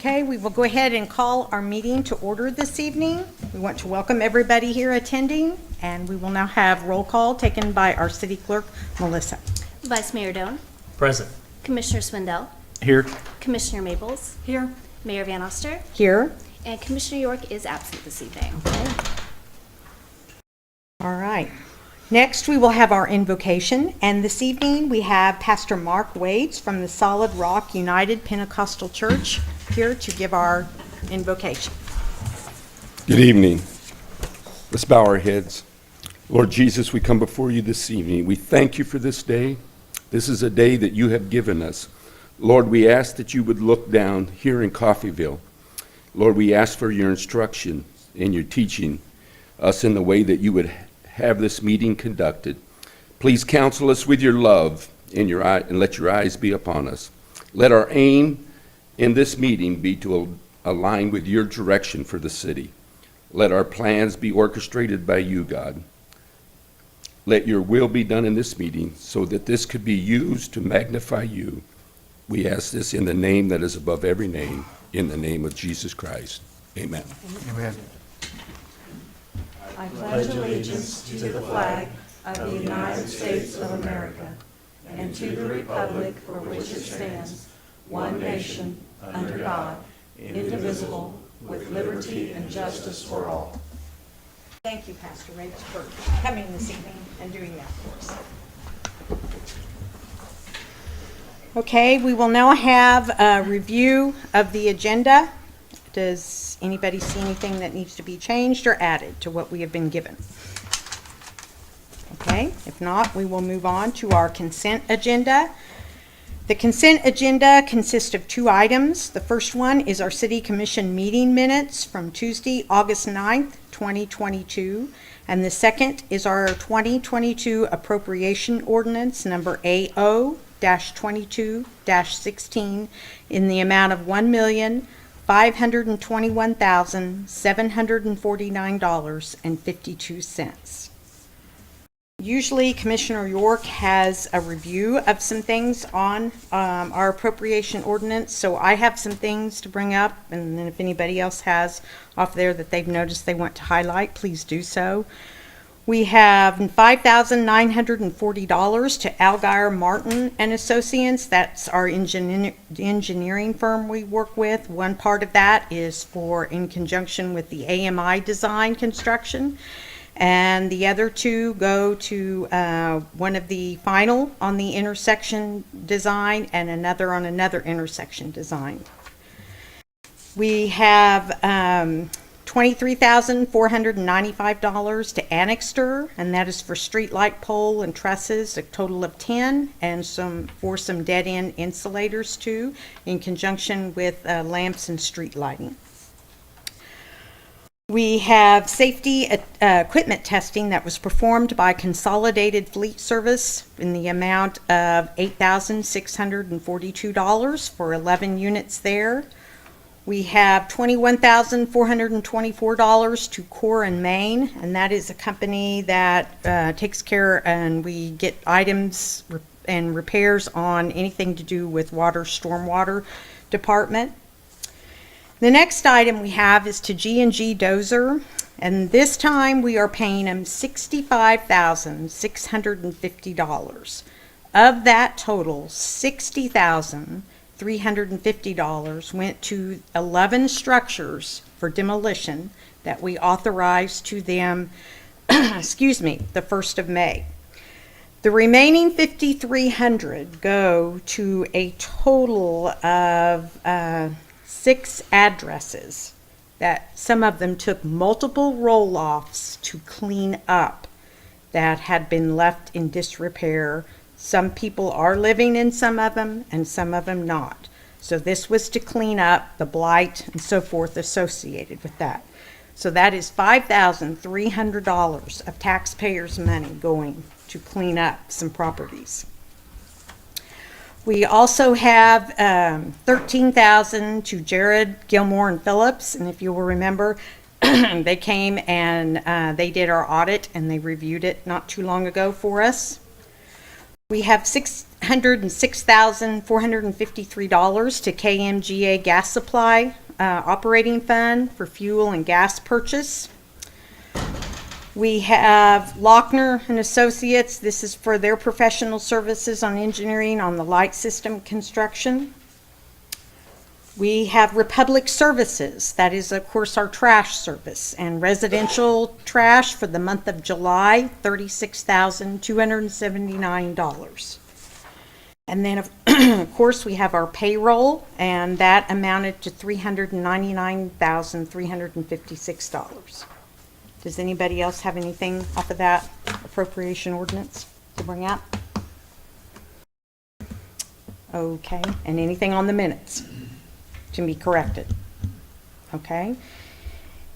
Okay, we will go ahead and call our meeting to order this evening. We want to welcome everybody here attending, and we will now have roll call taken by our city clerk, Melissa. Vice Mayor Doan, Present. Commissioner Swindell, Here. Commissioner Maples, Here. Mayor Van Oster, Here. and Commissioner York is absent this evening. All right. Next, we will have our invocation, and this evening we have Pastor Mark Wades from the Solid Rock United Pentecostal Church here to give our invocation. Good evening. Let's bow our heads. Lord Jesus, we come before you this evening. We thank you for this day. This is a day that you have given us. Lord, we ask that you would look down here in Coffeyville. Lord, we ask for your instruction and your teaching us in the way that you would have this meeting conducted. Please counsel us with your love and let your eyes be upon us. Let our aim in this meeting be to align with your direction for the city. Let our plans be orchestrated by you, God. Let your will be done in this meeting so that this could be used to magnify you. We ask this in the name that is above every name, in the name of Jesus Christ. Amen. Amen. I pledge allegiance to the flag of the United States of America and to the republic for which it stands, one nation, under God, indivisible, with liberty and justice for all. Thank you, Pastor Wades, for coming this evening and doing that for us. Okay, we will now have a review of the agenda. Does anybody see anything that needs to be changed or added to what we have been given? Okay, if not, we will move on to our consent agenda. The consent agenda consists of two items. The first one is our City Commission meeting minutes from Tuesday, August 9th, 2022. And the second is our 2022 appropriation ordinance number AO-22-16 in the amount of $1,521,749.52. Usually Commissioner York has a review of some things on our appropriation ordinance, so I have some things to bring up, and then if anybody else has off there that they've noticed they want to highlight, please do so. We have $5,940 to Algar Martin and Associates. That's our engineering firm we work with. One part of that is for in conjunction with the AMI design construction. And the other two go to one of the final on the intersection design and another on another intersection design. We have $23,495 to Annixter, and that is for street light pole and trusses, a total of 10, and some dead-end insulators too, in conjunction with lamps and street lighting. We have safety equipment testing that was performed by Consolidated Fleet Service in the amount of $8,642 for 11 units there. We have $21,424 to Core and Main, and that is a company that takes care, and we get items and repairs on anything to do with water, stormwater department. The next item we have is to G&G Dozer, and this time we are paying them $65,650. Of that total, $60,350 went to 11 structures for demolition that we authorized to them, excuse me, the 1st of May. The remaining $5,300 go to a total of 6 addresses that some of them took multiple roll-offs to clean up that had been left in disrepair. Some people are living in some of them and some of them not. So this was to clean up the blight and so forth associated with that. So that is $5,300 of taxpayers' money going to clean up some properties. We also have $13,000 to Jared, Gilmore, and Phillips. And if you will remember, they came and they did our audit and they reviewed it not too long ago for us. We have $606,453 to KMGA Gas Supply operating fund for fuel and gas purchase. We have Lochner and Associates. This is for their professional services on engineering on the light system construction. We have Republic Services. That is, of course, our trash service and residential trash for the month of July, $36,279. And then, of course, we have our payroll, and that amounted to $399,356. Does anybody else have anything off of that appropriation ordinance to bring up? Okay, and anything on the minutes to be corrected? Okay.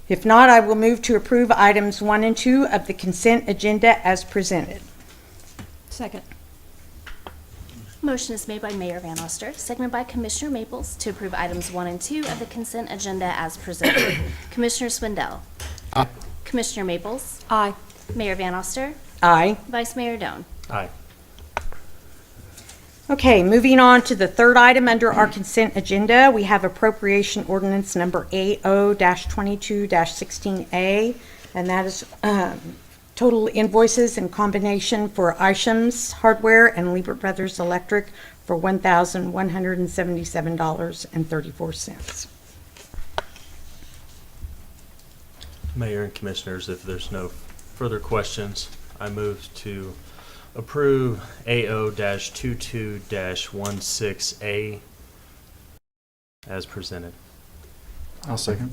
If not, I will move to approve items 1 and 2 of the consent agenda as presented. Second. Motion is made by Mayor Van Oster, seconded by Commissioner Maples to approve items 1 and 2 of the consent agenda as presented. Commissioner Swindell. Aye. Commissioner Maples. Aye. Mayor Van Oster. Aye. Vice Mayor Doan. Aye. Okay, moving on to the third item under our consent agenda, we have appropriation ordinance number AO-22-16A, and that is total invoices and combination for Isham's Hardware and Liebert Brothers Electric for $1,177.34. Mayor and Commissioners, if there's no further questions, I move to approve AO-22-16A as presented. I'll second.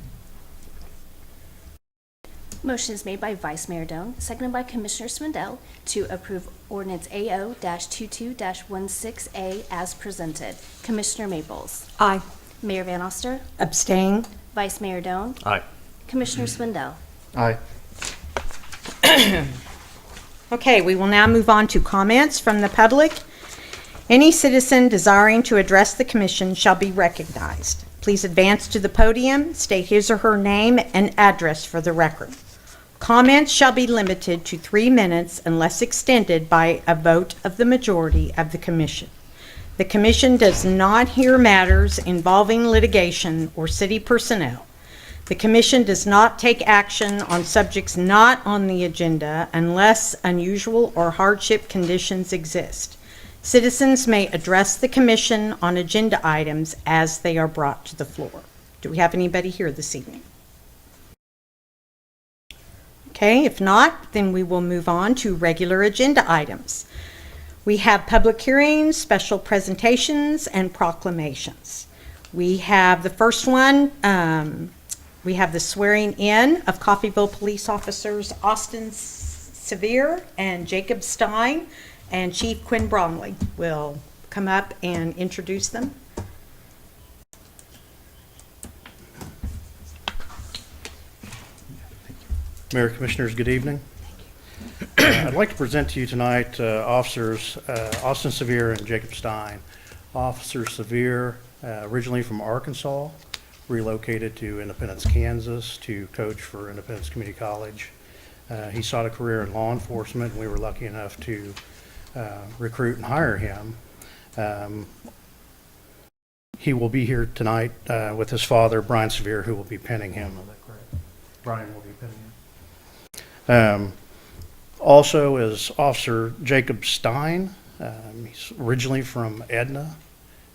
Motion is made by Vice Mayor Doan, seconded by Commissioner Swindell to approve ordinance AO-22-16A as presented. Commissioner Maples. Aye. Mayor Van Oster. Abstain? Vice Mayor Doan. Aye. Commissioner Swindell. Aye. Okay, we will now move on to comments from the public. Any citizen desiring to address the commission shall be recognized. Please advance to the podium, state his or her name and address for the record. Comments shall be limited to 3 minutes unless extended by a vote of the majority of the commission. The commission does not hear matters involving litigation or city personnel. The commission does not take action on subjects not on the agenda unless unusual or hardship conditions exist. Citizens may address the commission on agenda items as they are brought to the floor. Do we have anybody here this evening? Okay, if not, then we will move on to regular agenda items. We have public hearings, special presentations, and proclamations. We have the first one, we have the swearing in of Coffeyville Police Officers Austin Sevier and Jacob Stein, and Chief Quinn Bromley will come up and introduce them. Mayor, Commissioners, good evening. I'd like to present to you tonight Officers Austin Sevier and Jacob Stein. Officer Sevier, originally from Arkansas, relocated to Independence, Kansas to coach for Independence Community College. He sought a career in law enforcement, and we were lucky enough to recruit and hire him. He will be here tonight with his father, Brian Sevier, who will be penning him. Is that correct? Brian will be penning him. Also is Officer Jacob Stein. He's originally from Edna.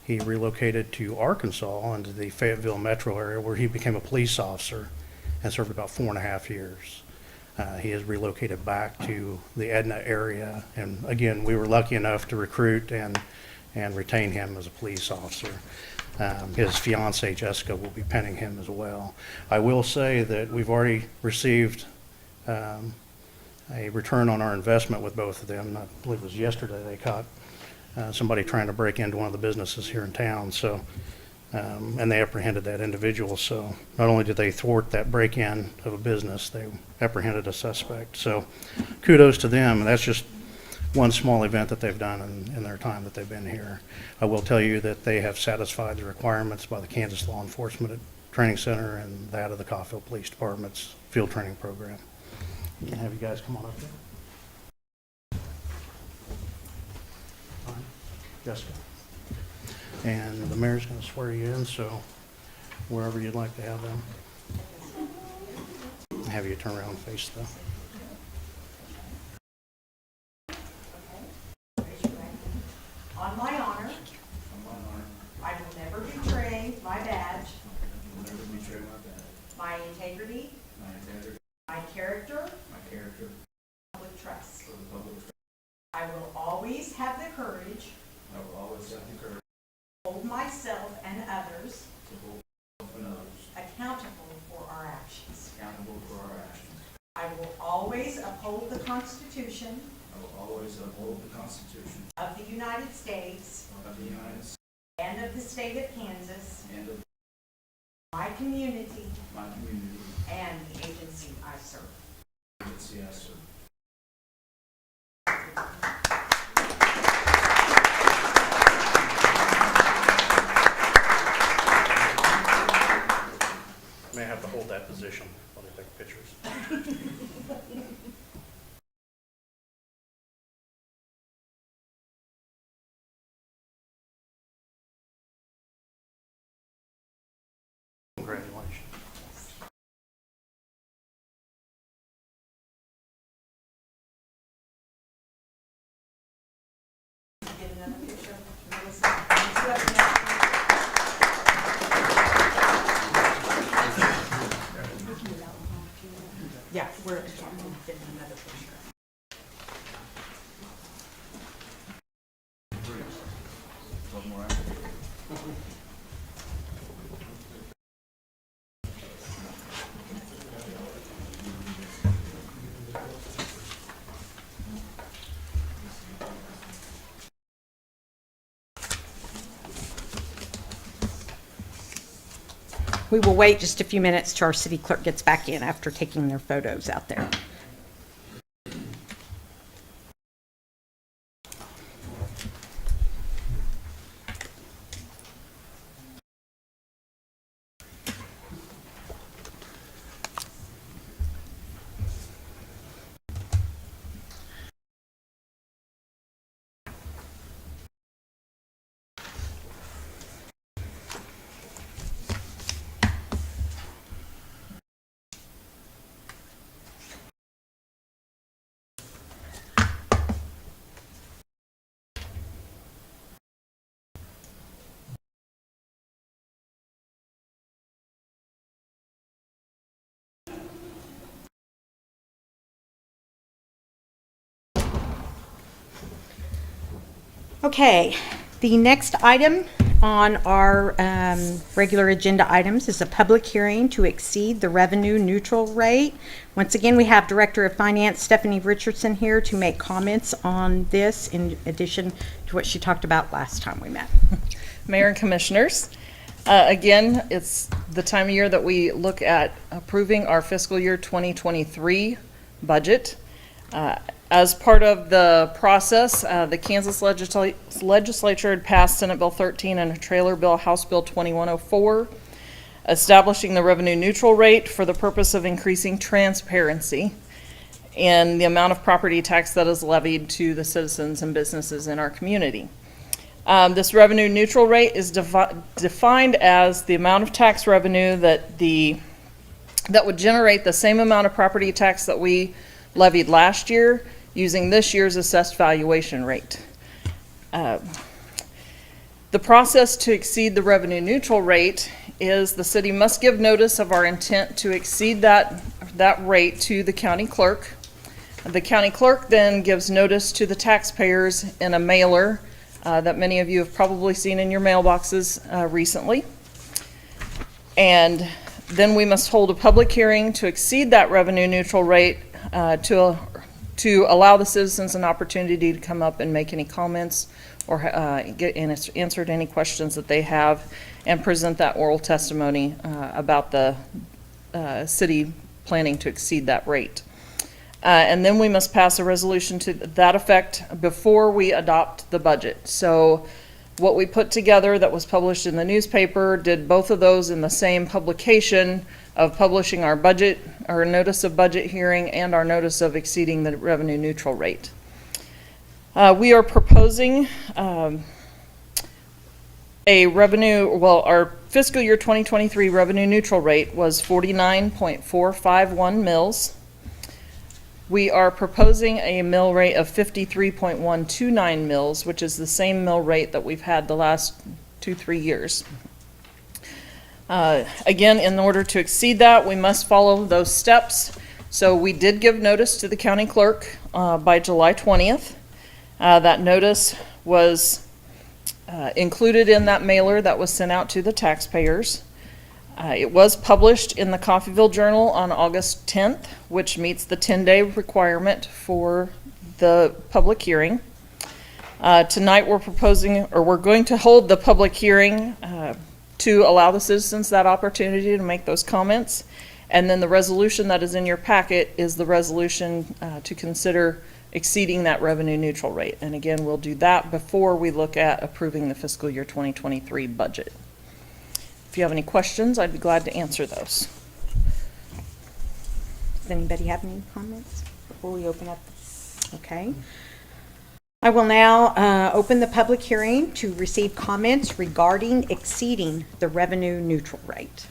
He relocated to Arkansas into the Fayetteville metro area where he became a police officer and served about 4.5 years. He has relocated back to the Edna area, and again, we were lucky enough to recruit and retain him as a police officer. His fiancee Jessica will be penning him as well. I will say that we've already received a return on our investment with both of them. I believe it was yesterday they caught somebody trying to break into one of the businesses here in town. So, and they apprehended that individual. So not only did they thwart that break-in of a business, they apprehended a suspect. So kudos to them. And that's just one small event that they've done in their time that they've been here. I will tell you that they have satisfied the requirements by the Kansas Law Enforcement Training Center and that of the Coffeyville Police Department's field training program. Can I have you guys come on up here? Fine. Jessica. And the mayor's going to swear you in, so wherever you'd like to have them. Have you turn around and face the. On my honor, I will never betray my badge, my integrity, my character, public trust. I will always have the courage to hold myself and others accountable for our actions. I will always uphold the Constitution of the United States and of the state of Kansas, my community, and the agency I serve. May I have to hold that position while they take pictures? Congratulations. Get another picture of Melissa. And two of them. Yeah, we're getting another picture. We will wait just a few minutes till our city clerk gets back in after taking their photos out there. Okay, the next item on our regular agenda items is a public hearing to exceed the revenue neutral rate. Once again, we have Director of Finance Stephanie Richardson here to make comments on this in addition to what she talked about last time we met. Mayor and Commissioners, again, it's the time of year that we look at approving our fiscal year 2023 budget. As part of the process, the Kansas legislature had passed Senate Bill 13 and a trailer bill, House Bill 2104, establishing the revenue neutral rate for the purpose of increasing transparency in the amount of property tax that is levied to the citizens and businesses in our community. This revenue neutral rate is defined as the amount of tax revenue that would generate the same amount of property tax that we levied last year using this year's assessed valuation rate. The process to exceed the revenue neutral rate is the city must give notice of our intent to exceed that rate to the county clerk. The county clerk then gives notice to the taxpayers in a mailer that many of you have probably seen in your mailboxes recently. And then we must hold a public hearing to exceed that revenue neutral rate to allow the citizens an opportunity to come up and make any comments or get answered any questions that they have and present that oral testimony about the city planning to exceed that rate. And then we must pass a resolution to that effect before we adopt the budget. So what we put together that was published in the newspaper did both of those in the same publication of publishing our budget, our notice of budget hearing, and our notice of exceeding the revenue neutral rate. We are proposing a our fiscal year 2023 revenue neutral rate was 49.451 mills. We are proposing a mill rate of 53.129 mills, which is the same mill rate that we've had the last 2-3 years. Again, in order to exceed that, we must follow those steps. So we did give notice to the county clerk by July 20th. That notice was included in that mailer that was sent out to the taxpayers. It was published in the Coffeyville Journal on August 10th, which meets the 10-day requirement for the public hearing. Tonight, we're going to hold the public hearing to allow the citizens that opportunity to make those comments. And then the resolution that is in your packet is the resolution to consider exceeding that revenue neutral rate. And again, we'll do that before we look at approving the fiscal year 2023 budget. If you have any questions, I'd be glad to answer those. Does anybody have any comments before we open up? Okay. I will now open the public hearing to receive comments regarding exceeding the revenue neutral rate.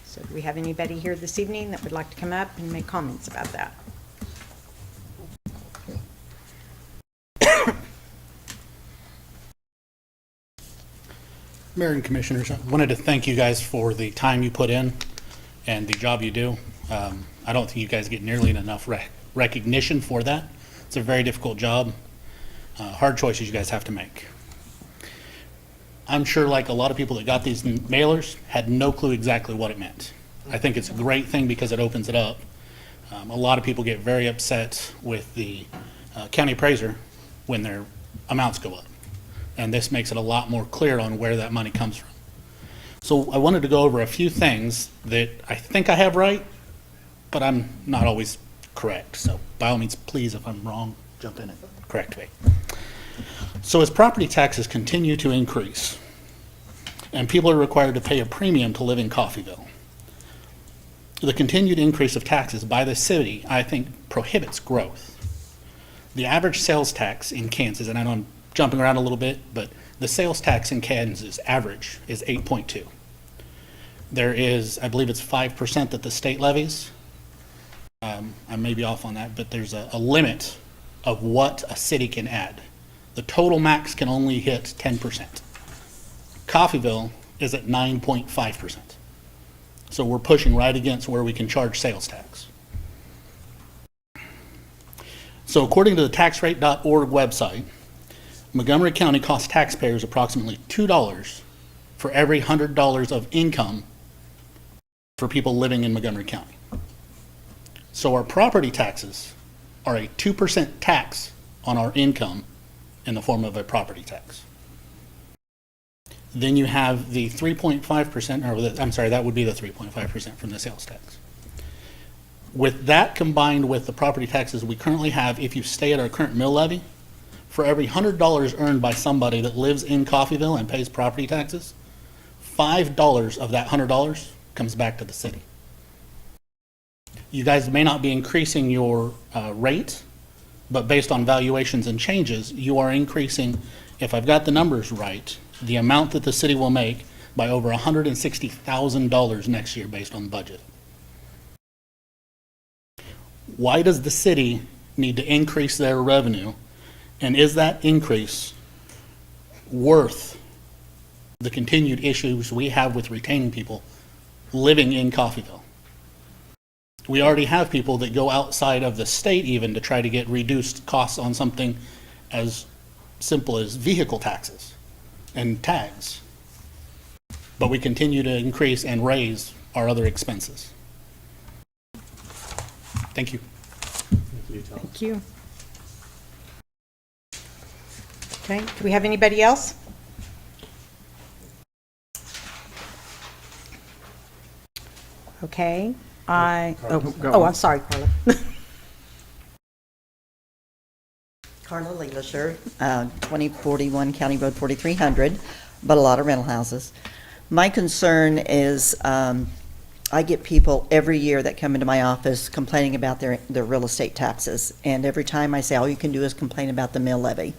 So do we have anybody here this evening that would like to come up and make comments about that? Mayor and Commissioners, I wanted to thank you guys for the time you put in and the job you do. I don't think you guys get nearly enough recognition for that. It's a very difficult job, hard choices you guys have to make. I'm sure like a lot of people that got these mailers had no clue exactly what it meant. I think it's a great thing because it opens it up. A lot of people get very upset with the county appraiser when their amounts go up. And this makes it a lot more clear on where that money comes from. So I wanted to go over a few things that I think I have right, but I'm not always correct. So by all means, please, if I'm wrong, jump in and correct me. So as property taxes continue to increase, and people are required to pay a premium to live in Coffeyville, the continued increase of taxes by the city, I think, prohibits growth. The average sales tax in Kansas, and I know I'm jumping around a little bit, but the sales tax in Kansas average is 8.2. There is, I believe it's 5% that the state levies. I may be off on that, but there's a limit of what a city can add. The total max can only hit 10%. Coffeyville is at 9.5%. So we're pushing right against where we can charge sales tax. So according to the taxrate.org website, Montgomery County costs taxpayers approximately $2 for every $100 of income for people living in Montgomery County. So our property taxes are a 2% tax on our income in the form of a property tax. Then you have the 3.5%, I'm sorry, that would be the 3.5% from the sales tax. With that combined with the property taxes we currently have, if you stay at our current mill levy, for every $100 earned by somebody that lives in Coffeyville and pays property taxes, $5 of that $100 comes back to the city. You guys may not be increasing your rate, but based on valuations and changes, you are increasing, if I've got the numbers right, the amount that the city will make by over $160,000 next year based on the budget. Why does the city need to increase their revenue? And is that increase worth the continued issues we have with retaining people living in Coffeyville? We already have people that go outside of the state even to try to get reduced costs on something as simple as vehicle taxes and tags. But we continue to increase and raise our other expenses. Thank you. Thank you. Okay, do we have anybody else? Okay, I'm sorry, Carla. Carla Leelisher, 2041 County Road 4300, but a lot of rental houses. My concern is I get people every year that come into my office complaining about their real estate taxes. And every time I say, all you can do is complain about the mill levy.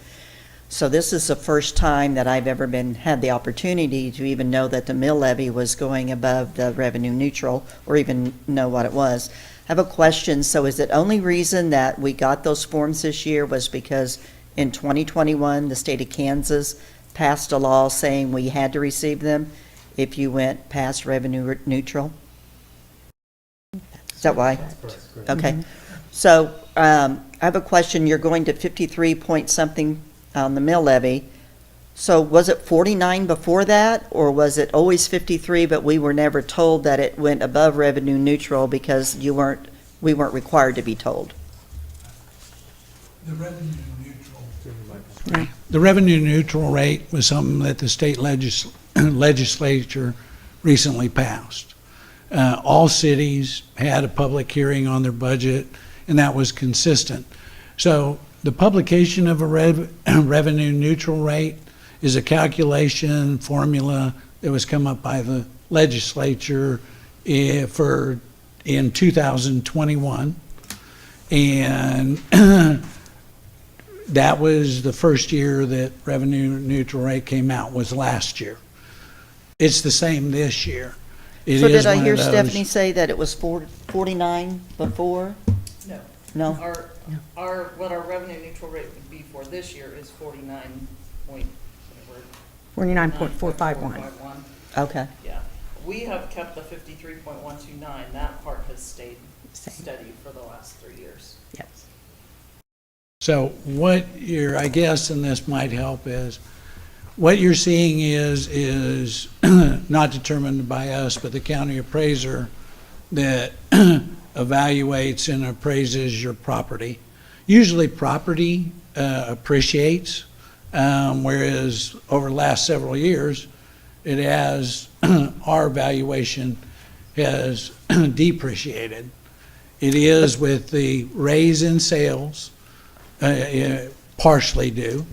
So this is the first time that I've ever had the opportunity to even know that the mill levy was going above the revenue neutral, or even know what it was. I have a question. So is it only reason that we got those forms this year was because in 2021, the state of Kansas passed a law saying we had to receive them if you went past revenue neutral? Is that why? Okay. So I have a question. You're going to 53 point something on the mill levy. So was it 49 before that, or was it always 53, but we were never told that it went above revenue neutral because we weren't required to be told? The revenue neutral rate was something that the state legislature recently passed. All cities had a public hearing on their budget, and that was consistent. So the publication of a revenue neutral rate is a calculation formula that was come up by the legislature in 2021. And that was the first year that revenue neutral rate came out, was last year. It's the same this year. It So is did I one of hear those- Stephanie say that it was 49 before? No. No? What our revenue neutral rate would be for this year is 49 point, whatever. 49.451. Okay. Yeah. We have kept the 53.129. That part has stayed Same. steady for the last 3 years. Yes. So what I guess, and this might help, is what you're seeing is not determined by us, but the county appraiser that evaluates and appraises your property. Usually property appreciates, whereas over the last several years, it has, our valuation has depreciated. It is with the raise in sales, partially due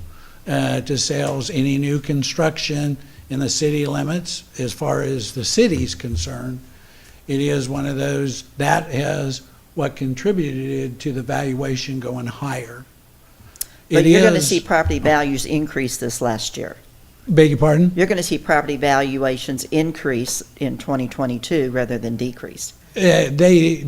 to sales, any new construction in the city limits, as far as the city's concerned. It is one of those, that has what contributed to the valuation going higher. But It you're going to is- see property values increase this last year. Beg your pardon? You're going to see property valuations increase in 2022 rather than decrease. They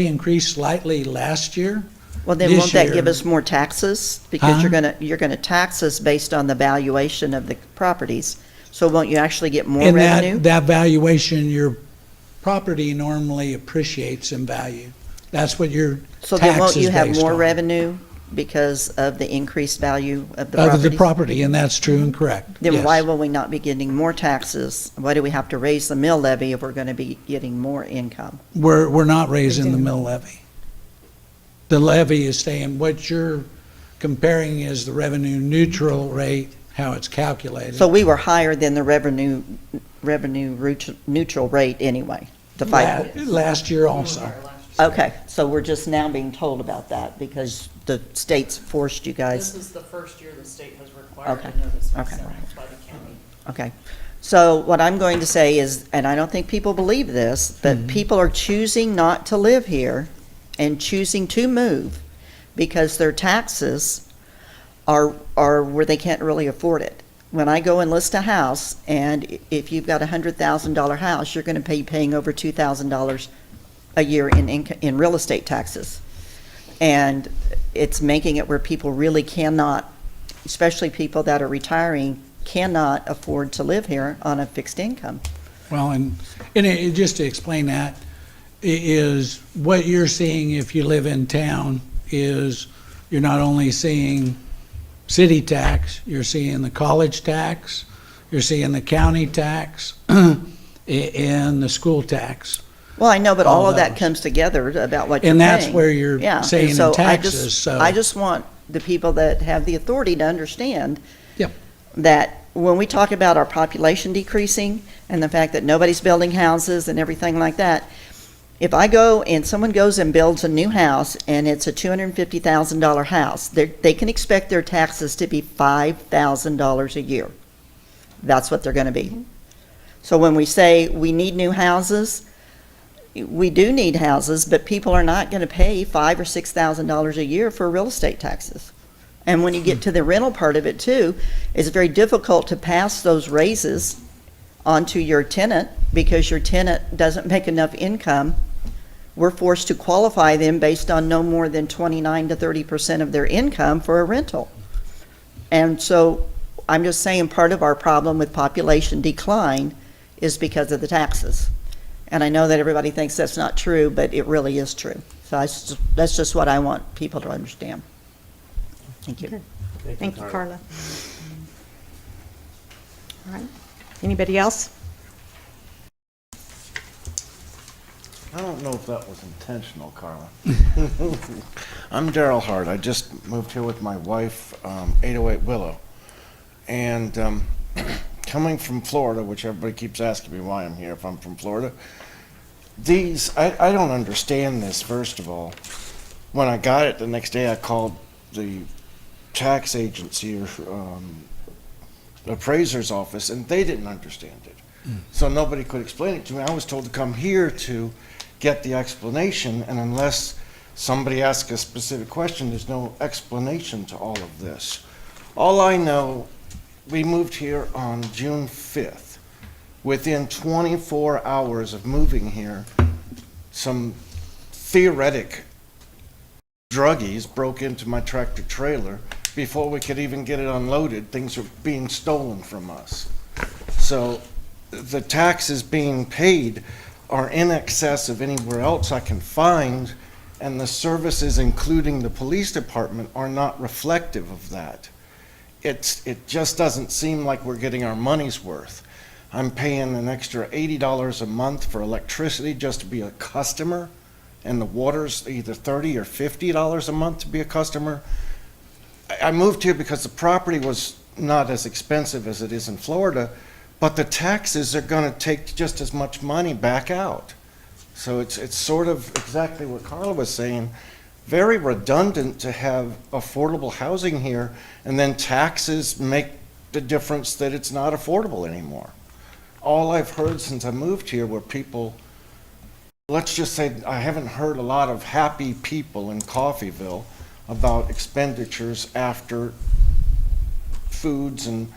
increased slightly last year. Well, then This won't that give year- us more taxes? Because Huh? you're gonna tax us based on the valuation of the properties. So won't you actually get more In revenue? that valuation, your property normally appreciates in value. That's what your So then tax won't is you have based more on. revenue because of the increased value of the Of the properties? property, and that's true and correct. Then yes. why will we not be getting more taxes? Why do we have to raise the mill levy if we're gonna be getting more income? We're not raising the mill levy. The levy is staying, what you're comparing is the revenue neutral rate, how it's calculated. So we were higher than the revenue neutral rate anyway, the five. Last year also. Okay, so we're just now being told about that because the state's forced you guys. This is the first year the state has required Okay. a notice be Okay. sent out by the county. Okay. So what I'm going to say is, and I don't think people believe this, but people are choosing not to live here and choosing to move because their taxes are where they can't really afford it. When I go and list a house, and if you've got a $100,000 house, you're going to be paying over $2,000 a year in real estate taxes. And it's making it where people really cannot, especially people that are retiring, cannot afford to live here on a fixed income. Well, and just to explain that, is what you're seeing if you live in town is you're not only seeing city tax, you're seeing the college tax, you're seeing the county tax, and the school tax. Well, I know, but all All of that those. comes together about what you're And that's paying. where you're Yeah, and saying in so taxes, so. I just want the people that have the authority to understand Yep. that when we talk about our population decreasing and the fact that nobody's building houses and everything like that, if I go and someone goes and builds a new house and it's a $250,000 house, they can expect their taxes to be $5,000 a year. That's what they're going to be. So when we say we need new houses, we do need houses, but people are not going to pay $5,000 or $6,000 a year for real estate taxes. And when you get to the rental part of it too, it's very difficult to pass those raises onto your tenant because your tenant doesn't make enough income. We're forced to qualify them based on no more than 29 to 30% of their income for a rental. And so I'm just saying part of our problem with population decline is because of the taxes. And I know that everybody thinks that's not true, but it really is true. So that's just what I want people to understand. Thank you. Thank you, Carla. All right. Anybody else? I don't know if that was intentional, Carla. I'm Daryl Hart. I just moved here with my wife, 808 Willow. And coming from Florida, which everybody keeps asking me why I'm here if I'm from Florida, I don't understand this, first of all. When I got it, the next day I called the tax agency or appraiser's office, and they didn't understand it. So nobody could explain it to me. I was told to come here to get the explanation, and unless somebody asks a specific question, there's no explanation to all of this. All I know, we moved here on June 5th. Within 24 hours of moving here, some theoretic druggies broke into my tractor trailer. Before we could even get it unloaded, things were being stolen from us. So the taxes being paid are in excess of anywhere else I can find, and the services, including the police department, are not reflective of that. It just doesn't seem like we're getting our money's worth. I'm paying an extra $80 a month for electricity just to be a customer, and the water's either $30 or $50 a month to be a customer. I moved here because the property was not as expensive as it is in Florida, but the taxes are going to take just as much money back out. So it's sort of exactly what Carla was saying, very redundant to have affordable housing here, and then taxes make the difference that it's not affordable anymore. All I've heard since I moved here were people, let's just say I haven't heard a lot of happy people in Coffeyville about expenditures after foods and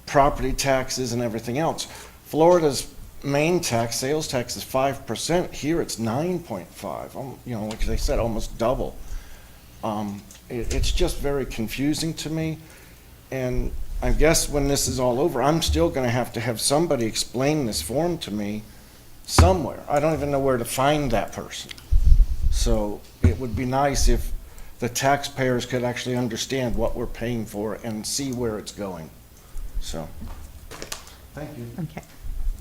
property taxes and everything else. Florida's main tax, sales tax, is 5%. Here it's 9.5. You know, like I said, almost double. It's just very confusing to me. And I guess when this is all over, I'm still going to have somebody explain this form to me somewhere. I don't even know where to find that person. So it would be nice if the taxpayers could actually understand what we're paying for and see where it's going. So, thank you. Okay.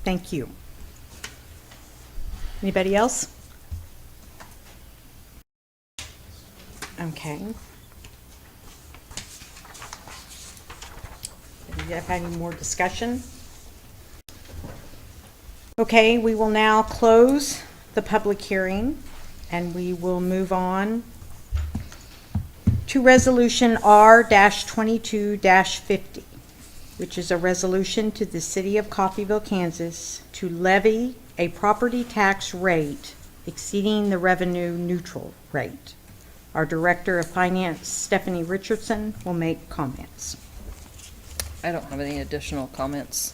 Thank you. Anybody else? Okay. Do you have any more discussion? Okay, we will now close the public hearing, and we will move on to Resolution R-22-50, which is a resolution to the City of Coffeyville, Kansas, to levy a property tax rate exceeding the revenue neutral rate. Our Director of Finance, Stephanie Richardson, will make comments. I don't have any additional comments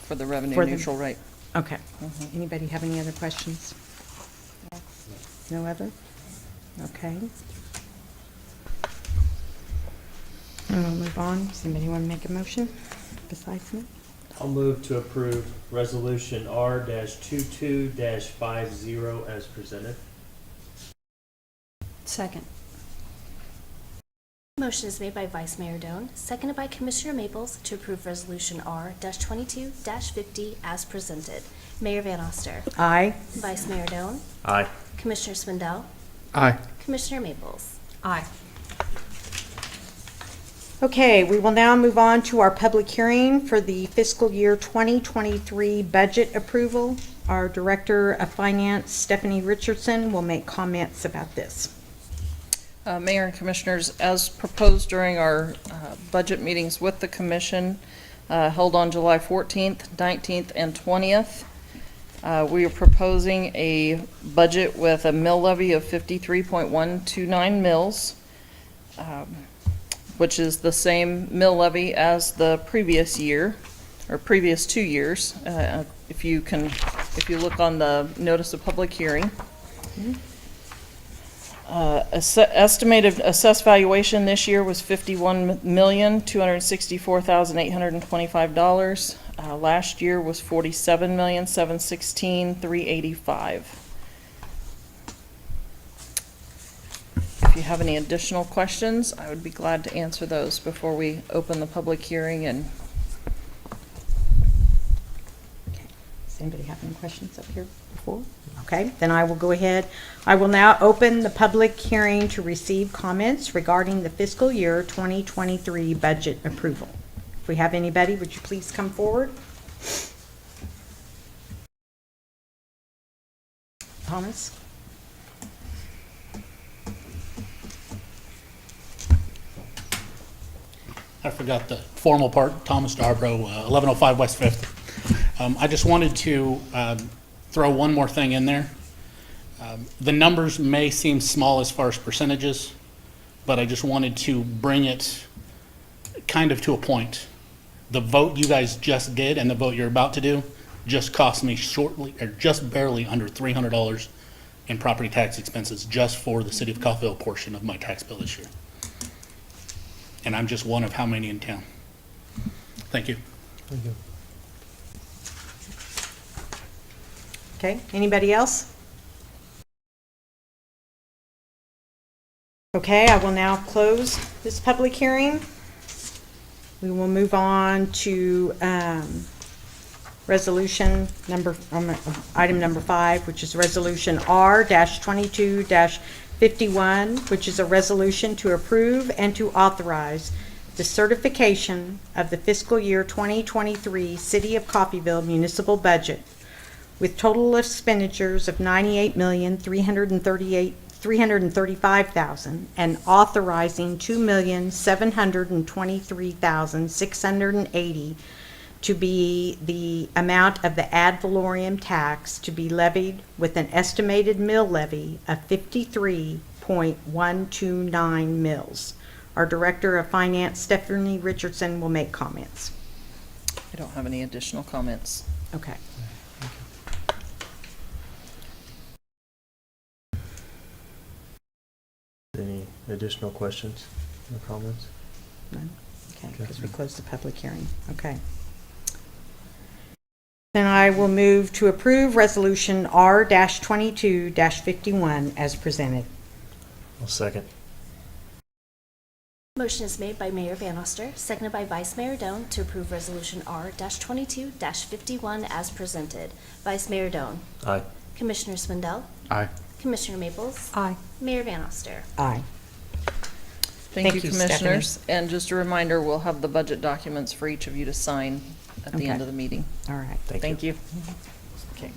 for the revenue For the- neutral rate. Okay. Anybody have any other questions? No other? Okay. And we'll move on. Does anybody want to make a motion besides me? I'll move to approve Resolution R-22-50 as presented. Second. Motion is made by Vice Mayor Doan, seconded by Commissioner Maples to approve Resolution R-22-50 as presented. Mayor Van Oster. Aye. Vice Mayor Doan. Aye. Commissioner Swindell. Aye. Commissioner Maples. Aye. Okay, we will now move on to our public hearing for the fiscal year 2023 budget approval. Our Director of Finance, Stephanie Richardson, will make comments about this. Mayor and Commissioners, as proposed during our budget meetings with the Commission held on July 14th, 19th, and 20th, we are proposing a budget with a mill levy of 53.129 mills. which is the same mill levy as the previous year, or previous 2 years. If you look on the notice of public hearing. Estimated assessed valuation this year was $51,264,825. Last year was $47,716,385. If you have any additional questions, I would be glad to answer those before we open the public hearing. And Does anybody have any questions up here before? Okay, then I will go ahead. I will now open the public hearing to receive comments regarding the fiscal year 2023 budget approval. If we have anybody, would you please come forward? Thomas? I forgot the formal part. Thomas Darbro, 1105 West 5th. I just wanted to throw one more thing in there. The numbers may seem small as far as percentages, but I just wanted to bring it kind of to a point. The vote you guys just did and the vote you're about to do just cost me just barely under $300 in property tax expenses just for the city of Coffeyville portion of my tax bill this year. And I'm just one of how many in town. Thank you. Okay, anybody else? Okay, I will now close this public hearing. We will move on to resolution number, item number 5, which is resolution R-22-51, which is a resolution to approve and to authorize the certification of the fiscal year 2023 City of Coffeyville municipal budget with total expenditures of $98,335,000 and authorizing $2,723,680 to be the amount of the ad valorem tax to be levied with an estimated mill levy of 53.129 mills. Our Director of Finance, Stephanie Richardson, will make comments. I don't have any additional comments. Okay. Any additional questions or comments? None? Okay, because we closed the public hearing. Okay. Then I will move to approve Resolution R-22-51 as presented. I'll second. Motion is made by Mayor Van Oster, seconded by Vice Mayor Doan to approve Resolution R-22-51 as presented. Vice Mayor Doan. Aye. Commissioner Swindell. Aye. Commissioner Maples. Aye. Mayor Van Oster. Aye. Thank Thank you, you, Commissioners. And just a reminder, we'll have the budget documents for each of you to sign at the end Okay. of the meeting. All right. Thank you. Okay.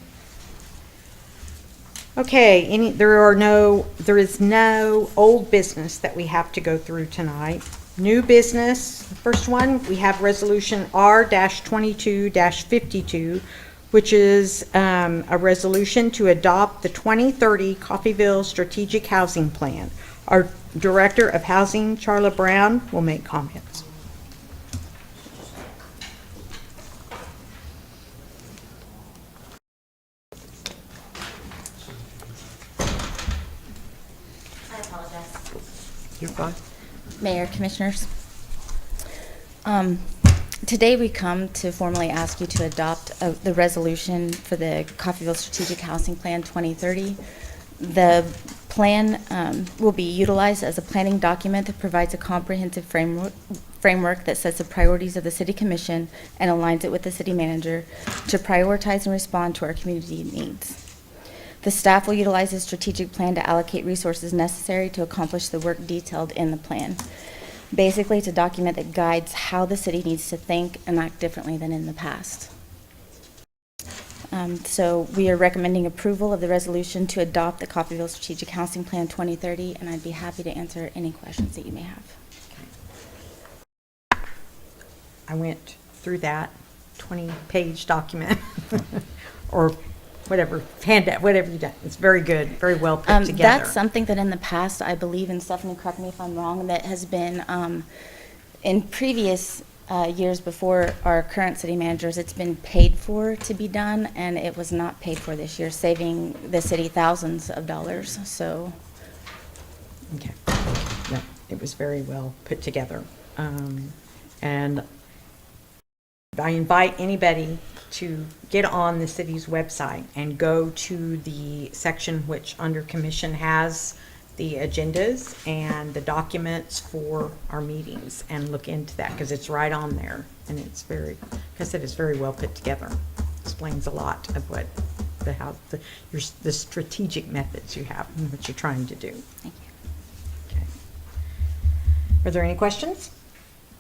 Okay, there is no old business that we have to go through tonight. New business, the first one, we have Resolution R-22-52, which is a resolution to adopt the 2030 Coffeyville Strategic Housing Plan. Our Director of Housing, Charla Brown, will make comments. I apologize. You're fine. Mayor, Commissioners. Today we come to formally ask you to adopt the resolution for the Coffeyville Strategic Housing Plan 2030. The plan will be utilized as a planning document that provides a comprehensive framework that sets the priorities of the City Commission and aligns it with the City Manager to prioritize and respond to our community needs. The staff will utilize the strategic plan to allocate resources necessary to accomplish the work detailed in the plan. Basically, it's a document that guides how the city needs to think and act differently than in the past. So we are recommending approval of the resolution to adopt the Coffeyville Strategic Housing Plan 2030, and I'd be happy to answer any questions that you may have. I went through that 20-page document, or whatever, handout, whatever you've done. It's very good, very well put together. That's something that in the past, I believe, and Stephanie, correct me if I'm wrong, that has been, in previous years before our current city managers, it's been paid for to be done, and it was not paid for this year, saving the city thousands of dollars, so. Okay. No, it was very well put together. And I invite anybody to get on the city's website and go to the section which under commission has the agendas and the documents for our meetings and look into that because it's right on there. And it's very, like I said, it's very well put together. Explains a lot of what the strategic methods you have and what you're trying to do. Thank you. Okay. Are there any questions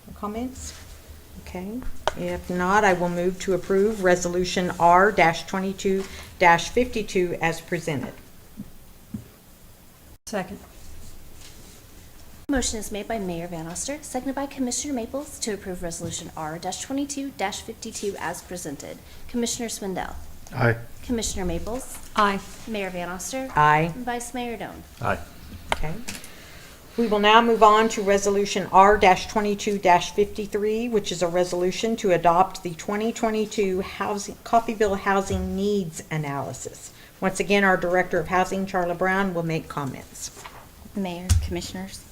or comments? Okay. If not, I will move to approve Resolution R-22-52 as presented. Second. Motion is made by Mayor Van Oster, seconded by Commissioner Maples to approve Resolution R-22-52 as presented. Commissioner Swindell. Aye. Commissioner Maples. Aye. Mayor Van Oster. Aye. Vice Mayor Doan. Aye. Okay. We will now move on to Resolution R-22-53, which is a resolution to adopt the 2022 Coffeyville Housing Needs Analysis. Once again, our Director of Housing, Charla Brown, will make comments. Mayor, Commissioners.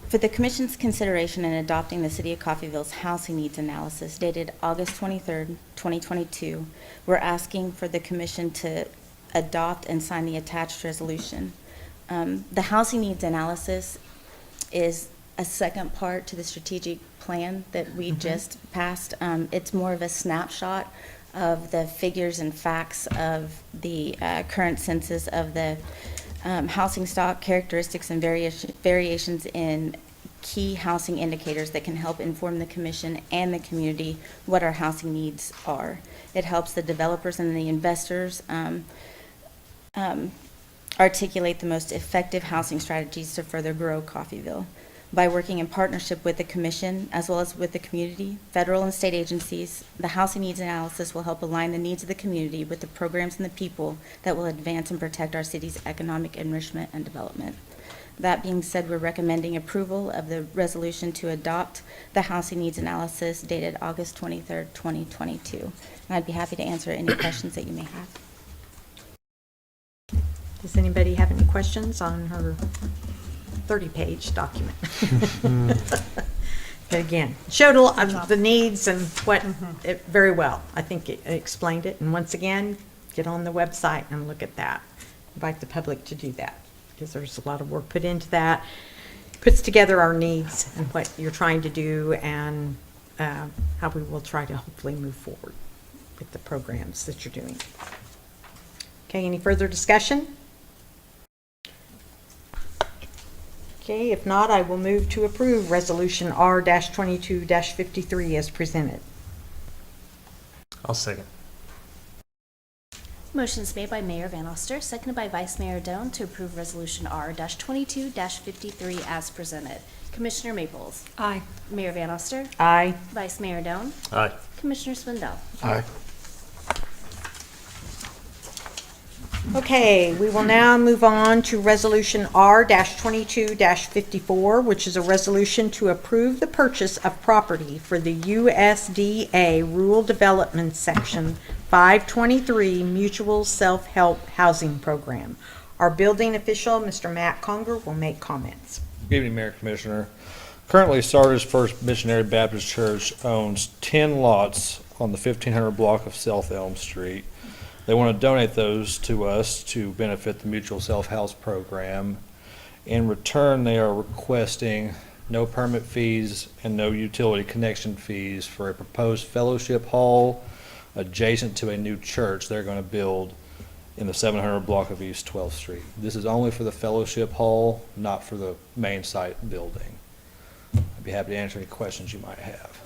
For the Commission's consideration in adopting the City of Coffeyville's Housing Needs Analysis dated August 23rd, 2022, we're asking for the Commission to adopt and sign the attached resolution. The Housing Needs Analysis is a second part to the strategic plan that we just passed. It's more of a snapshot of the figures and facts of the current census of the housing stock, characteristics, and variations in key housing indicators that can help inform the Commission and the community what our housing needs are. It helps the developers and the investors articulate the most effective housing strategies to further grow Coffeyville. By working in partnership with the Commission, as well as with the community, federal and state agencies, the Housing Needs Analysis will help align the needs of the community with the programs and the people that will advance and protect our city's economic enrichment and development. That being said, we're recommending approval of the resolution to adopt the Housing Needs Analysis dated August 23rd, 2022. And I'd be happy to answer any questions that you may have. Does anybody have any questions on her 30-page document? But again, showed a lot of the needs and what, it very well. I think it explained it. And once again, get on the website and look at that. Invite the public to do that because there's a lot of work put into that. Puts together our needs and what you're trying to do and how we will try to hopefully move forward with the programs that you're doing. Okay, any further discussion? Okay, if not, I will move to approve Resolution R-22-53 as presented. I'll second. Motion is made by Mayor Van Oster, seconded by Vice Mayor Doan to approve Resolution R-22-53 as presented. Commissioner Maples. Aye. Mayor Van Oster. Aye. Vice Mayor Doan. Aye. Commissioner Swindell. Aye. Okay, we will now move on to Resolution R-22-54, which is a resolution to approve the purchase of property for the USDA Rural Development Section 523 Mutual Self-Help Housing Program. Our building official, Mr. Matt Conger, will make comments. Good evening, Mayor Commissioner. Currently, Sardis First Missionary Baptist Church owns 10 lots on the 1500 block of South Elm Street. They want to donate those to us to benefit the Mutual Self-House Program. In return, they are requesting no permit fees and no utility connection fees for a proposed fellowship hall adjacent to a new church they're going to build in the 700 block of East 12th Street. This is only for the fellowship hall, not for the main site building. I'd be happy to answer any questions you might have.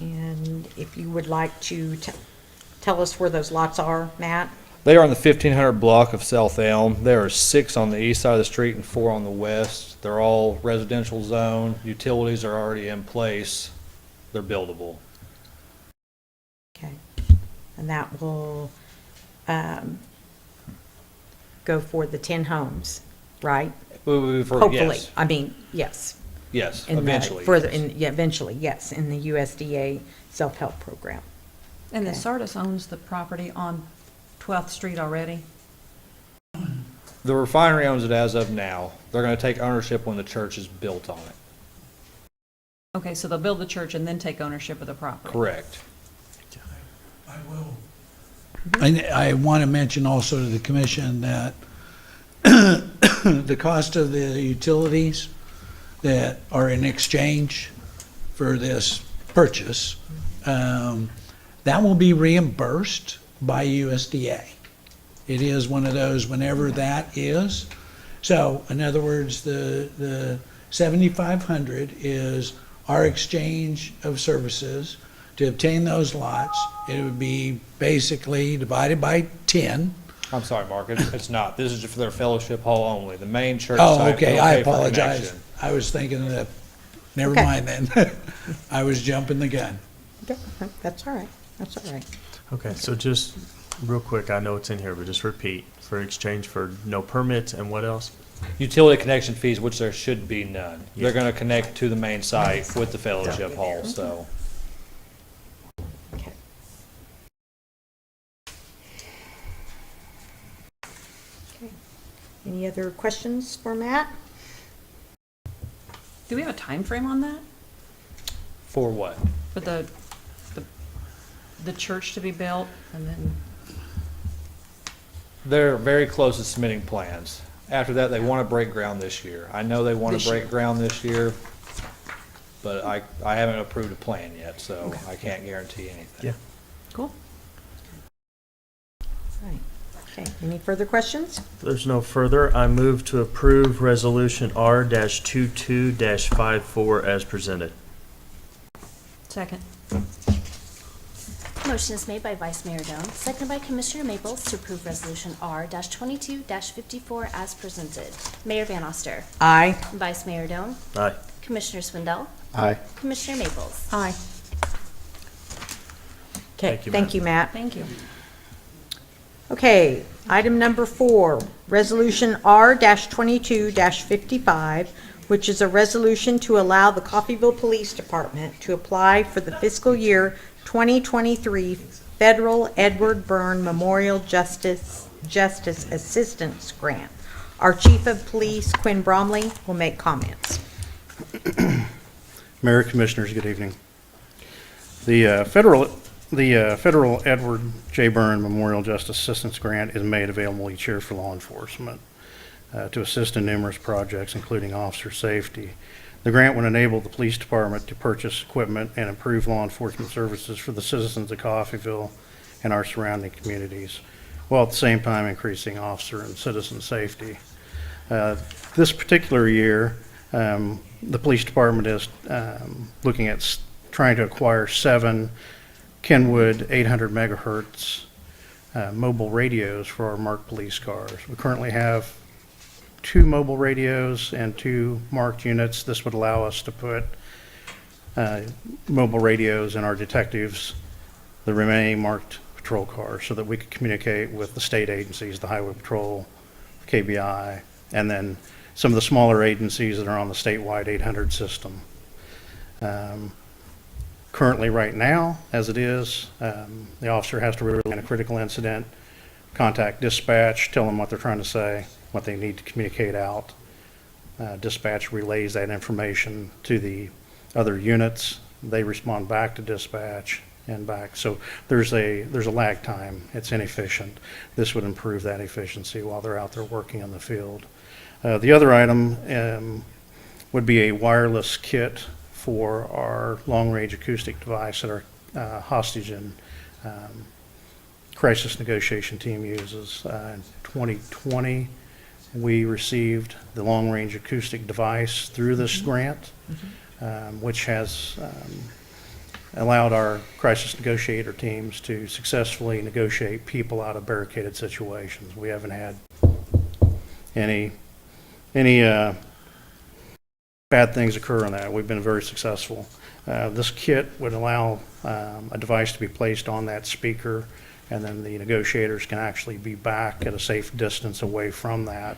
And if you would like to tell us where those lots are, Matt? They are on the 1500 block of South Elm. There are 6 on the east side of the street and 4 on the west. They're all residential zone. Utilities are already in place. They're buildable. And that will go for the 10 homes, right? Hopefully. Yes. I mean, yes. Yes, In the- eventually. Further, yes. yeah, eventually, yes, in the USDA self-help program. And the Okay. Sardis owns the property on 12th Street already? The refinery owns it as of now. They're going to take ownership when the church is built on it. Okay, so they'll build the church and then take ownership of the property? Correct. I want to mention also to the commission that the cost of the utilities that are in exchange for this purchase, that will be reimbursed by USDA. It is one of those whenever that is. So in other words, the 7,500 is our exchange of services to obtain those lots. It would be basically divided by 10. I'm sorry, Mark, it's not. This is just for their fellowship hall only. The main church Oh, site okay, will I pay for apologize. connection. I was thinking that, never Okay. mind then. I was jumping the gun. Okay, that's all right, that's all right. Okay, so just real quick, I know it's in here, but just repeat, for exchange for no permits and what else? Utility connection fees, which there should be none. Yeah. They're going to connect to the main site with the fellowship hall, so. Okay. Okay. Any other questions for Matt? Do we have a time frame on that? For what? For the church to be built and then, They're very close to submitting plans. After that, they want to break ground this year. I know they want This to break year. ground this year, but I haven't approved a plan yet, so Okay. I can't guarantee anything. Yeah. cool. Right. Okay, any further questions? If there's no further, I move to approve Resolution R-22-54 as presented. Second. Motion is made by Vice Mayor Doan, seconded by Commissioner Maples to approve Resolution R-22-54 as presented. Mayor Van Oster. Aye. Vice Mayor Doan. Aye. Commissioner Swindell. Aye. Commissioner Maples. Aye. Okay, Thank you, thank you, Matt. Thank you. Okay, item number 4, Resolution R-22-55, which is a resolution to allow the Coffeyville Police Department to apply for the fiscal year 2023 Federal Edward Byrne Memorial Justice Assistance Grant. Our Chief of Police, Quinn Bromley, will make comments. Mayor, Commissioners, good evening. The federal Edward J. Byrne Memorial Justice Assistance Grant is made available each year for law enforcement to assist in numerous projects, including officer safety. The grant would enable the police department to purchase equipment and improve law enforcement services for the citizens of Coffeyville and our surrounding communities, while at the same time increasing officer and citizen safety. This particular year, the police department is looking at trying to acquire 7 Kenwood 800 megahertz mobile radios for our marked police cars. We currently have 2 mobile radios and 2 marked units. This would allow us to put mobile radios in our detectives, the remaining marked patrol cars, so that we could communicate with the state agencies, the Highway Patrol, KBI, and then some of the smaller agencies that are on the statewide 800 system. Currently, right now, as it is, the officer has to really, in a critical incident, contact dispatch, tell them what they're trying to say, what they need to communicate out. Dispatch relays that information to the other units. They respond back to dispatch and back. So there's a lag time. It's inefficient. This would improve that efficiency while they're out there working in the field. The other item would be a wireless kit for our long-range acoustic device that our hostage and crisis negotiation team uses. In 2020, we received the long-range acoustic device through this grant, which has allowed our crisis negotiator teams to successfully negotiate people out of barricaded situations. We haven't had any bad things occur in that. We've been very successful. This kit would allow a device to be placed on that speaker, and then the negotiators can actually be back at a safe distance away from that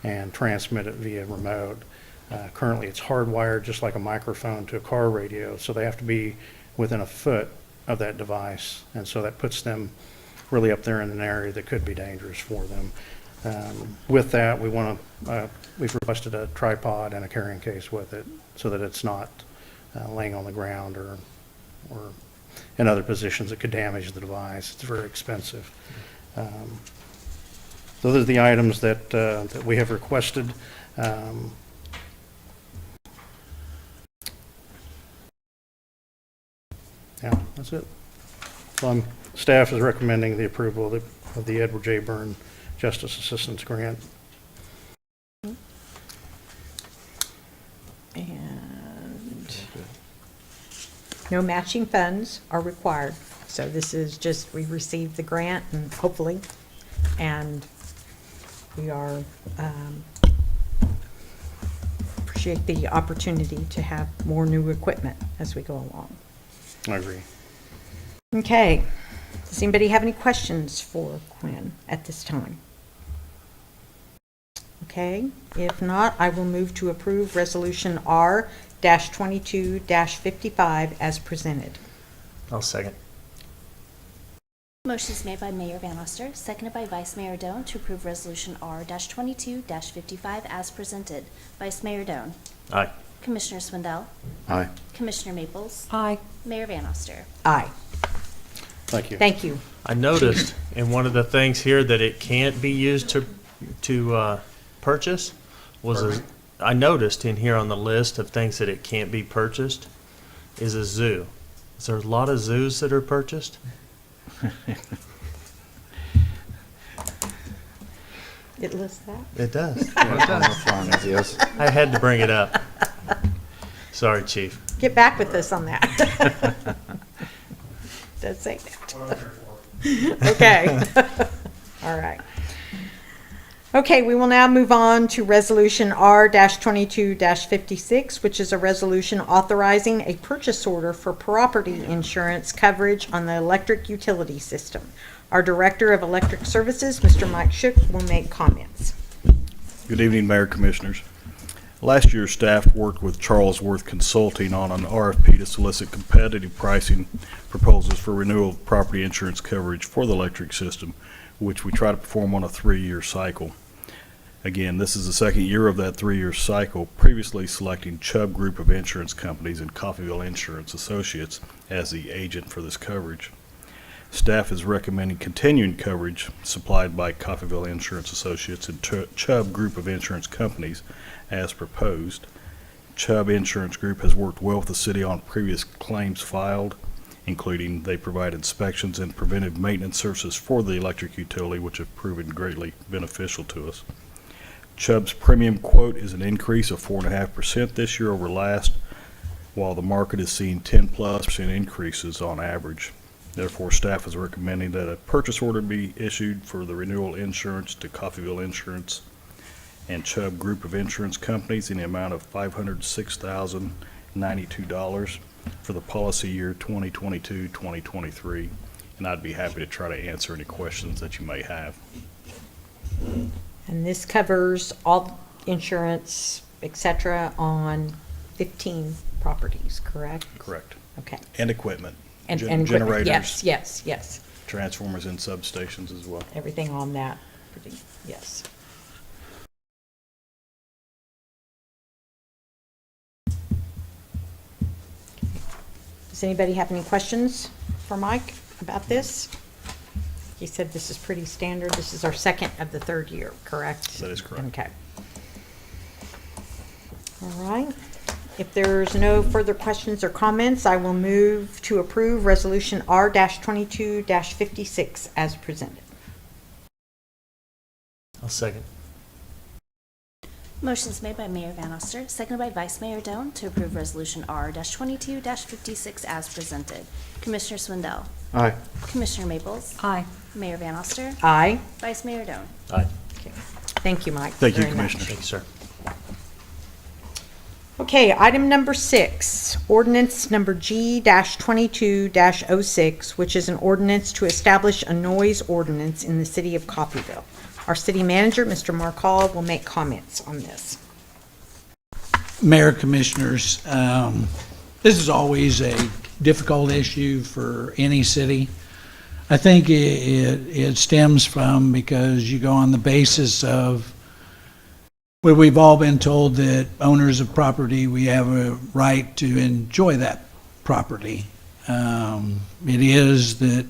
and transmit it via remote. Currently, it's hardwired just like a microphone to a car radio, so they have to be within a foot of that device, and so that puts them really up there in an area that could be dangerous for them. With that, we've requested a tripod and a carrying case with it, so that it's not laying on the ground or in other positions that could damage the device. It's very expensive. So those are the items that we have requested. Yeah, that's it. So staff is recommending the approval of the Edward J. Byrne Justice Assistance Grant. And no matching funds are required. So this is just, we received the grant and hopefully, and we are, appreciate the opportunity to have more new equipment as we go along. I agree. Okay. Does anybody have any questions for Quinn at this time? Okay. If not, I will move to approve Resolution R-22-55 as presented. I'll second. Motion's made by Mayor Van Oster, seconded by Vice Mayor Doan to approve Resolution R-22-55 as presented. Vice Mayor Doan. Aye. Commissioner Swindell. Aye. Commissioner Maples. Aye. Mayor Van Oster. Aye. Thank you. Thank you. I noticed in one of the things here that it can't be used to purchase I noticed in here on the list of things that it can't be purchased is a zoo. Is there a lot of zoos that are purchased? It lists that? It does. Yes. I had to bring it up. Sorry, Chief. Get back with us on that. Does say that. Okay. All right. Okay, we will now move on to Resolution R-22-56, which is a resolution authorizing a purchase order for property insurance coverage on the electric utility system. Our Director of Electric Services, Mr. Mike Shook, will make comments. Good evening, Mayor Commissioners. Last year, staff worked with Charles Worth Consulting on an RFP to solicit competitive pricing proposals for renewal of property insurance coverage for the electric system, which we try to perform on a 3-year cycle. Again, this is the second year of that 3-year cycle, previously selecting Chubb Group of Insurance Companies and Coffeyville Insurance Associates as the agent for this coverage. Staff is recommending continuing coverage supplied by Coffeyville Insurance Associates and Chubb Group of Insurance Companies as proposed. Chubb Insurance Group has worked well with the city on previous claims filed, including they provide inspections and preventive maintenance services for the electric utility, which have proven greatly beneficial to us. Chubb's premium quote is an increase of 4.5% this year over last, while the market is seeing 10+% increases on average. Therefore, staff is recommending that a purchase order be issued for the renewal insurance to Coffeyville Insurance and Chubb Group of Insurance Companies in the amount of $506,092 for the policy year 2022-2023. And I'd be happy to try to answer any questions that you may have. And this covers all insurance, et cetera, on 15 properties, correct? Correct. Okay. And equipment. And equipment. Generators. Yes. Transformers and substations as well. Everything on that, yes. Does anybody have any questions for Mike about this? He said this is pretty standard. This is our second of the 3rd year, correct? That is correct. Okay. All right. If there's no further questions or comments, I will move to approve Resolution R-22-56 as presented. I'll second. Motion's made by Mayor Van Oster, seconded by Vice Mayor Doan to approve Resolution R-22-56 as presented. Commissioner Swindell. Aye. Commissioner Maples. Aye. Mayor Van Oster. Aye. Vice Mayor Doan. Aye. Thank you, Mike. Thank you, very much. Commissioner. Thank you, sir. Okay, item number 6, ordinance number G-22-06, which is an ordinance to establish a noise ordinance in the city of Coffeyville. Our city manager, Mr. Mark Hall, will make comments on this. Mayor, Commissioners, this is always a difficult issue for any city. I think it stems from because you go on the basis of where we've all been told that owners of property, we have a right to enjoy that property. It is that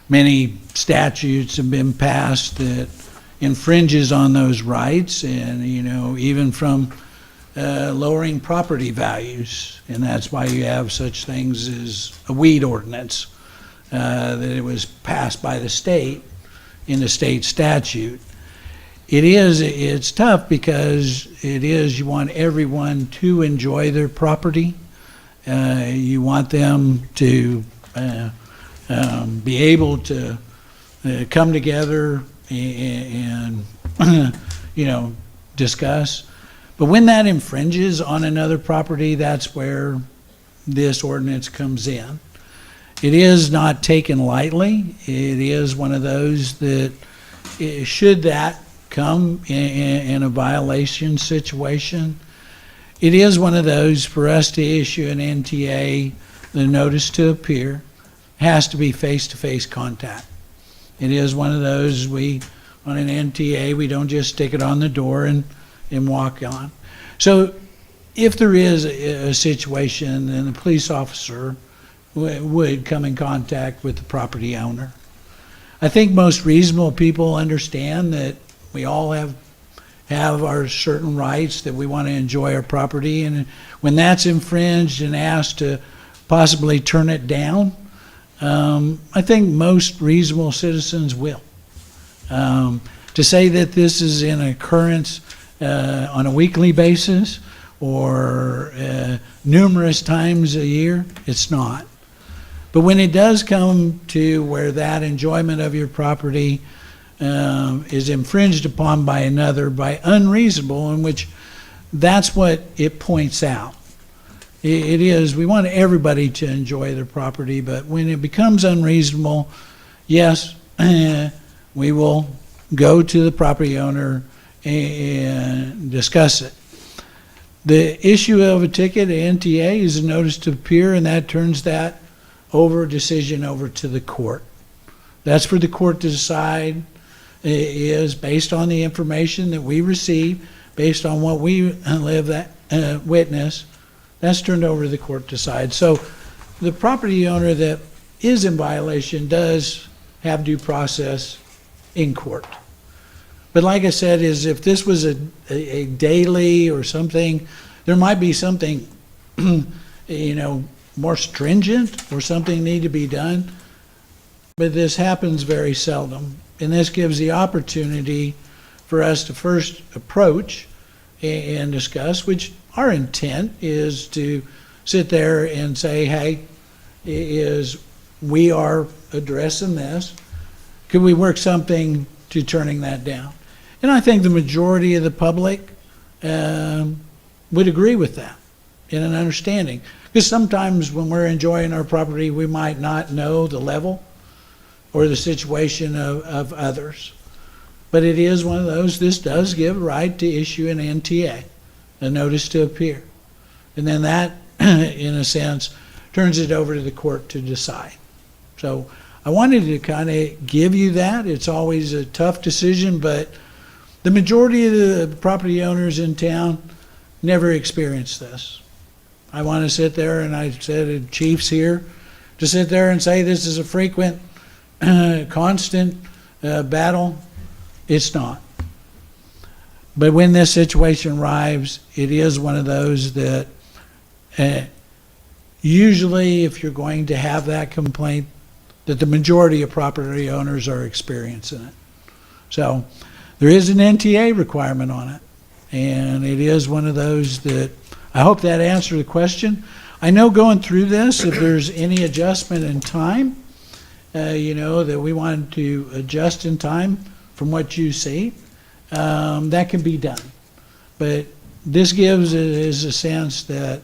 many statutes have been passed that infringes on those rights, and, you know, even from lowering property values, and that's why you have such things as a weed ordinance, that it was passed by the state in the state statute. It's tough because you want everyone to enjoy their property. You want them to be able to come together and you know, discuss. But when that infringes on another property, that's where this ordinance comes in. It is not taken lightly. It is one of those that, should that come in a violation situation, it is one of those for us to issue an NTA, the notice to appear, has to be face-to-face contact. It is one of those, on an NTA, we don't just stick it on the door and walk on. So if there is a situation, then the police officer would come in contact with the property owner. I think most reasonable people understand that we all have our certain rights, that we want to enjoy our property, and when that's infringed and asked to possibly turn it down, I think most reasonable citizens will. To say that this is in occurrence on a weekly basis or numerous times a year, it's not. But when it does come to where that enjoyment of your property is infringed upon by another by unreasonable, in which that's what it points out. It is, we want everybody to enjoy their property, but when it becomes unreasonable, yes, we will go to the property owner and discuss it. The issue of a ticket, an NTA, is a notice to appear, and that turns that decision over to the court. That's for the court to decide. It is based on the information that we receive, based on what we witness. That's turned over to the court to decide. So the property owner that is in violation does have due process in court. But like I said, is if this was a daily or something, there might be something, you know, more stringent or something need to be done. But this happens very seldom. And this gives the opportunity for us to first approach and discuss, which our intent is to sit there and say, hey, we are addressing this. Could we work something to turning that down? And I think the majority of the public would agree with that in an understanding. Because sometimes when we're enjoying our property, we might not know the level or the situation of others. But it is one of those, this does give a right to issue an NTA, a notice to appear. And then that, in a sense, turns it over to the court to decide. So I wanted to kind of give you that. It's always a tough decision, but the majority of the property owners in town never experienced this. I want to sit there, and I said to chiefs here, to sit there and say this is a frequent, constant battle. It's not. But when this situation arrives, it is one of those that usually if you're going to have that complaint, that the majority of property owners are experiencing it. So there is an NTA requirement on it. And it is one of those that, I hope that answered the question. I know going through this, if there's any adjustment in time, you know, that we wanted to adjust in time from what you see, that can be done. But this gives is a sense that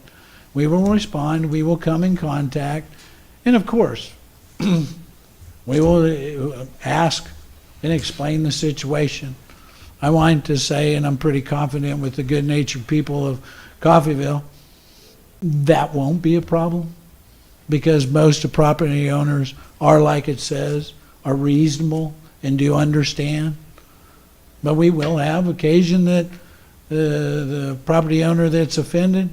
we will respond, we will come in contact, and of course, we will ask and explain the situation. I want to say, and I'm pretty confident with the good-natured people of Coffeyville, that won't be a problem, because most of property owners are, like it says, are reasonable and do understand. But we will have occasion that the property owner that's offended,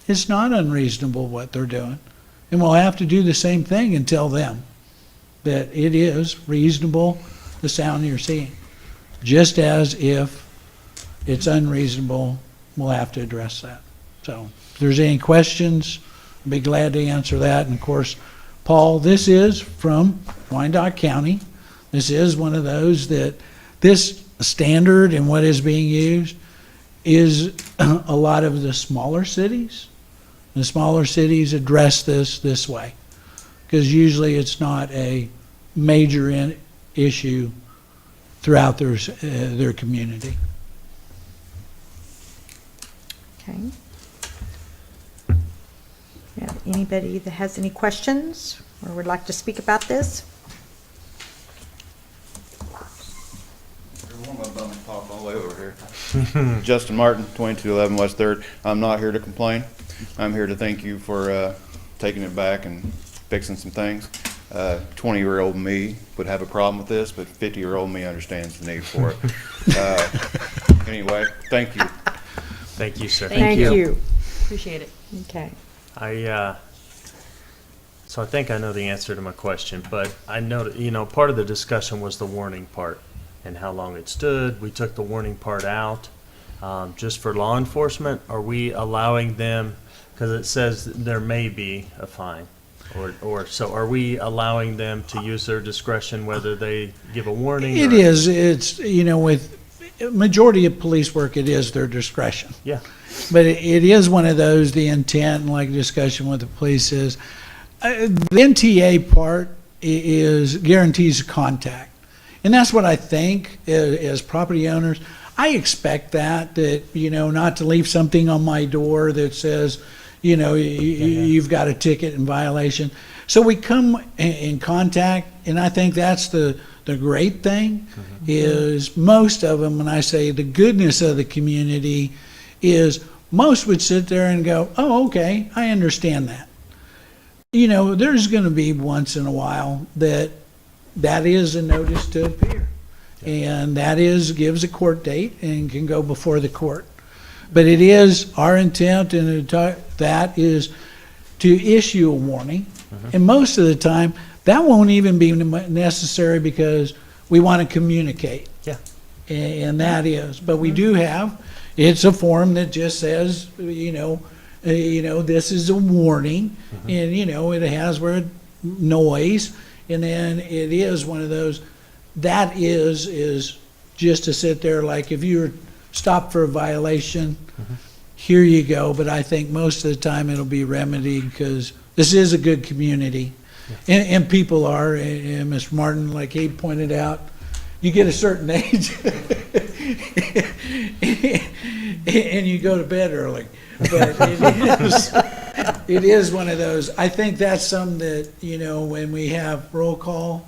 it's not unreasonable what they're doing. And we'll have to do the same thing and tell them that it is reasonable, the sound you're seeing. Just as if it's unreasonable, we'll have to address that. So if there's any questions, I'd be glad to answer that. And of course, Paul, this is from Wyandotte County. This is one of those that this standard and what is being used is a lot of the smaller cities. The smaller cities address this way, because usually it's not a major issue throughout their community. Okay. Yeah, anybody that has any questions or would like to speak about this? One of my bums popped all the way over here. Justin Martin, 2211 West 3rd. I'm not here to complain. I'm here to thank you for taking it back and fixing some things. 20-year-old me would have a problem with this, but 50-year-old me understands the need for it. Anyway, thank you. Thank you, sir. Thank you. Appreciate it. Okay. So I think I know the answer to my question, but I know that, part of the discussion was the warning part and how long it stood. We took the warning part out. Just for law enforcement, are we allowing them, because it says there may be a fine, so are we allowing them to use their discretion whether they give a warning? It is. It's, with majority of police work, it is their discretion. Yeah. But it is one of those, the intent, and like discussion with the police is, the NTA part guarantees contact. And that's what I think as property owners. I expect that, not to leave something on my door that says, you've got a ticket in violation. So we come in contact, and I think that's the great thing is most of them, when I say the goodness of the community, is most would sit there and go, oh, okay, I understand that. There's going to be once in a while that is a notice to appear. And that gives a court date and can go before the court. But it is our intent, and that is to issue a warning. And most of the time, that won't even be necessary because we want to communicate. Yeah. And that is. But we do have, it's a form that just says, this is a warning. And, it has word noise. And then it is one of those, that is just to sit there like if you were stopped for a violation, here you go. But I think most of the time it'll be remedied because this is a good community. And people are, and Mr. Martin, like he pointed out, you get a certain age and you go to bed early. But it is one of those, I think that's something that, when we have roll call,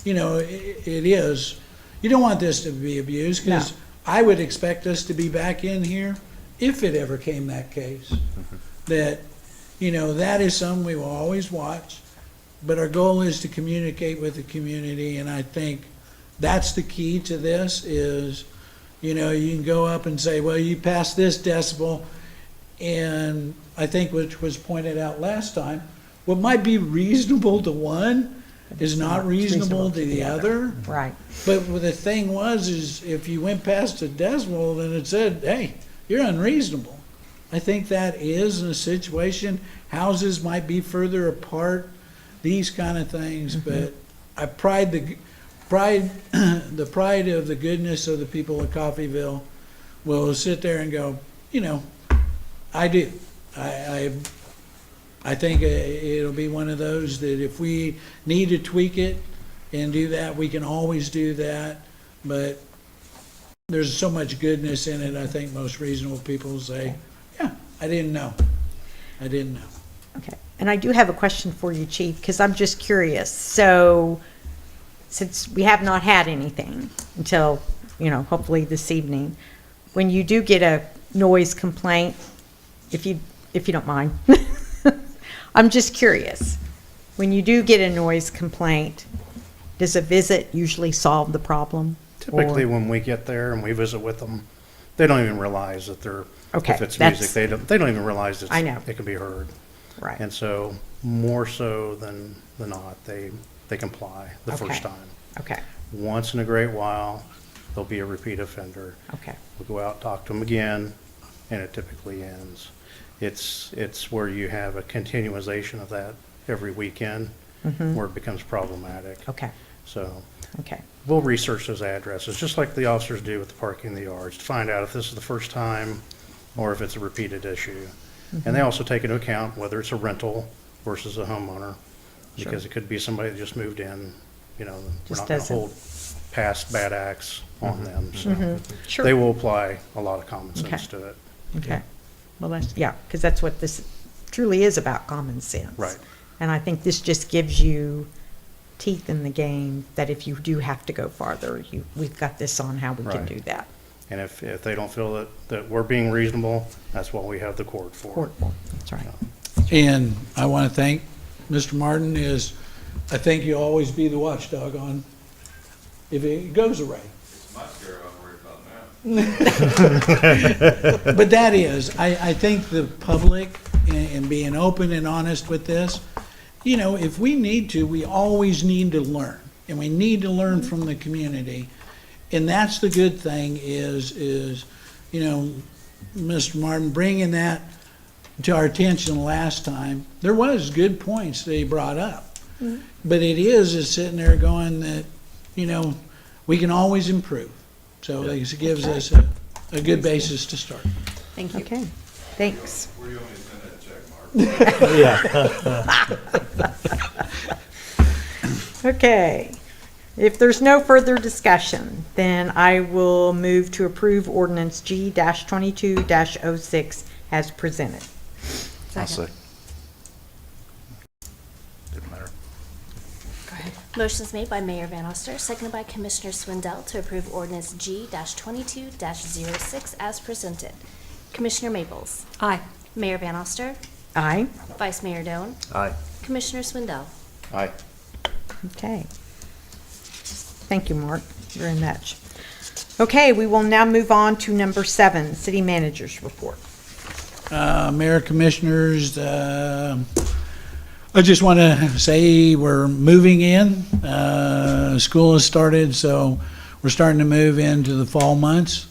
it is. You don't want this to be abused because I would expect us to be back in here if it ever came that case. That, that is something we will always watch. But our goal is to communicate with the community, and I think that's the key to this is, you can go up and say, well, you passed this decibel, and I think which was pointed out last time, what might be reasonable to one is not reasonable to the other. Right. But the thing is if you went past a decibel, then it said, hey, you're unreasonable. I think that is in a situation, houses might be further apart, these kind of things, but I the pride of the goodness of the people of Coffeyville will sit there and go, I do. I think it'll be one of those that if we need to tweak it and do that, we can always do that. But there's so much goodness in it, I think most reasonable people will say, yeah, I didn't know. I didn't know. Okay, and I do have a question for you, Chief, because I'm just curious. So, since we have not had anything until, hopefully this evening, when you do get a noise complaint, if you don't mind, I'm just curious. When you do get a noise complaint, does a visit usually solve the problem? Typically, Or- when we get there and we visit with them, they don't even realize that they're, Okay, if it's that's- music, they don't even realize I know. it can be heard. Right. And so, more so than not, they comply the Okay. first time. Okay, Once in a great while, there'll be a repeat offender. okay, We'll go out, talk to them again, and it typically ends. It's where you have a continualization of that every weekend, where it becomes problematic. okay, So okay. we'll research those addresses, just like the officers do with the parking in the yards, to find out if this is the first time or if it's a repeated issue. And they also take into account whether it's a rental versus a homeowner, because it could be somebody that just moved in, we're Just not going to doesn't- hold past bad acts on them, so. Sure. They will apply a lot of common Okay. sense to it. Okay. Well, because that's what this truly is about, common sense. Right. And I think this just gives you teeth in the game, that if you do have to go farther, we've got this on how we can Right. do that. And if they don't feel that we're being reasonable, that's what we have the court for. Court, that's right. And I want to thank Mr. Martin I think you'll always be the watchdog on if it goes away. It's my scare I'm worried about now. But that is, I think the public and being open and honest with this, if we need to, we always need to learn. And we need to learn from the community. And that's the good thing is, Mr. Martin, bringing that to our attention last time, there was good points that he brought up. But it is sitting there going that, we can always improve. So it gives us a good basis to start. Thank you. Okay, thanks. Where do you want me to send that check, Mark? Okay. If there's no further discussion, then I will move to approve ordinance G-22-06 as presented. Second. Didn't matter. Motion's made by Mayor Van Oster, seconded by Commissioner Swindell to approve ordinance G-22-06 as presented. Commissioner Maples. Aye. Mayor Van Oster. Aye. Vice Mayor Doan. Aye. Commissioner Swindell. Aye. Okay. Thank you, Mark, very much. Okay, we will now move on to number 7, City Manager's Report. Mayor, Commissioners, I just want to say we're moving in. School has started, so we're starting to move into the fall months.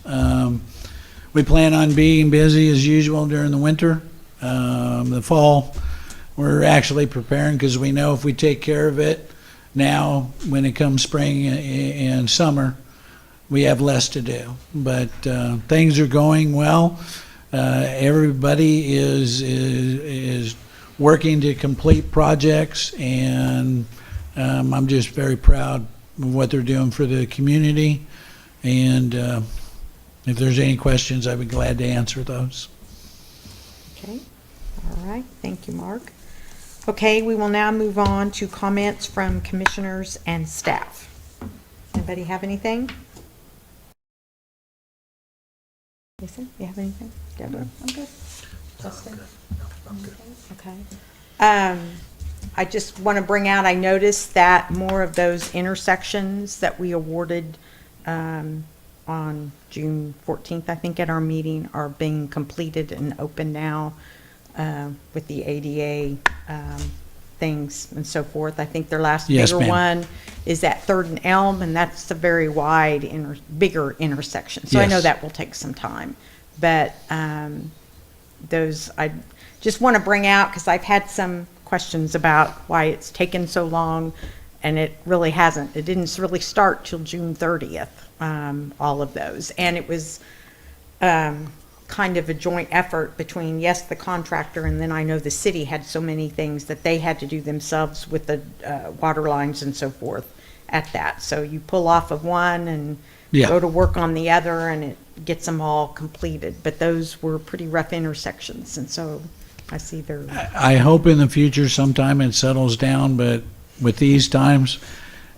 We plan on being busy as usual during the winter. The fall, we're actually preparing because we know if we take care of it now, when it comes spring and summer, we have less to do. But things are going well. Everybody is working to complete projects, and I'm just very proud of what they're doing for the community. And if there's any questions, I'd be glad to answer those. Okay, all right, thank you, Mark. Okay, we will now move on to comments from commissioners and staff. Anybody have anything? Jason, you have anything? Deborah? I'm good. Justin? Okay. I just want to bring out, I noticed that more of those intersections that we awarded on June 14th, I think, at our meeting, are being completed and open now with the ADA things and so forth. I think their last Yes, bigger ma'am. one is at Third and Elm, and that's a very wide, bigger intersection. So I know Yes. that will take some time. But those, I just want to bring out, because I've had some questions about why it's taken so long, and it really hasn't. It didn't really start till June 30th, all of those. And it was kind of a joint effort between, yes, the contractor, and then I know the city had so many things that they had to do themselves with the water lines and so forth at that. So you pull off of one, and Yeah. go to work on the other, and it gets them all completed. But those were pretty rough intersections, and so I see they're, I hope in the future sometime it settles down, but with these times,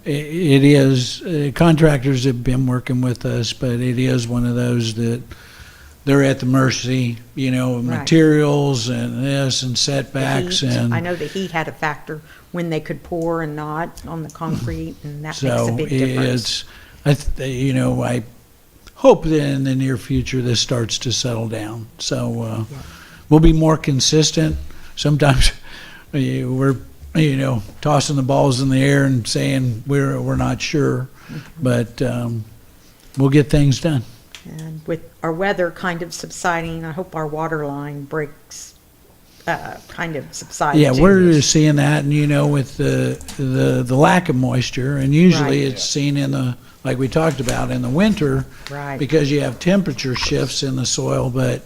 it is, contractors have been working with us, but it is one of those that they're at the mercy, you know, of Right. materials and this and the setbacks heat. and. I know the heat had a factor when they could pour and not on the concrete, and that makes a So big difference. it's, you know, I hope that in the near future this starts to settle down. So we'll be more consistent. Sometimes we're, you know, tossing the balls in the air and saying we're not sure, but we'll get things done. And with our weather kind of subsiding, I hope our water line breaks kind of subside. Yeah, too. we're seeing that, and you know, with the lack of moisture, and usually Right. it's seen in the, like we talked about, in the winter, Right. because you have temperature shifts in the soil, but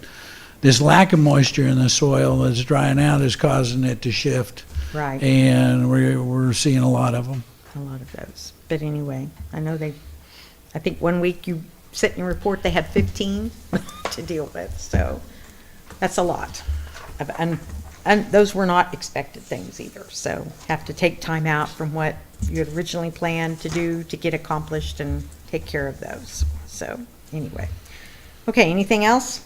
this lack of moisture in the soil that's drying out is causing it to shift, Right, and we're seeing a lot of them. a lot of those. But anyway, I know I think one week you sent your report, they had 15 to deal with, so that's a lot. And those were not expected things either, so have to take time out from what you had originally planned to do to get accomplished and take care of those. So, anyway. Okay, anything else?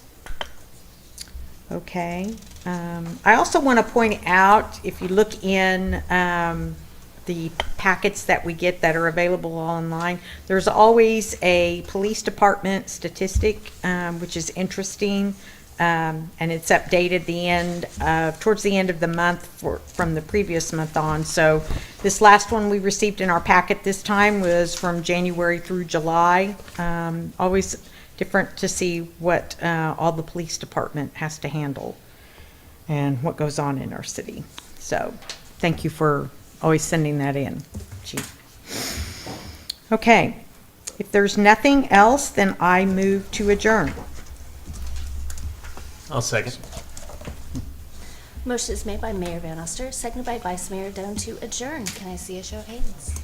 Okay. I also want to point out, if you look in the packets that we get that are available online, there's always a police department statistic, which is interesting, and it's updated towards the end of the month from the previous month on. So this last one we received in our packet this time was from January through July. Always different to see what all the police department has to handle and what goes on in our city. So thank you for always sending that in, Chief. Okay, if there's nothing else, then I move to adjourn. I'll second. Motion is made by Mayor Van Oster, seconded by Vice Mayor Doan to adjourn. Can I see a show of hands?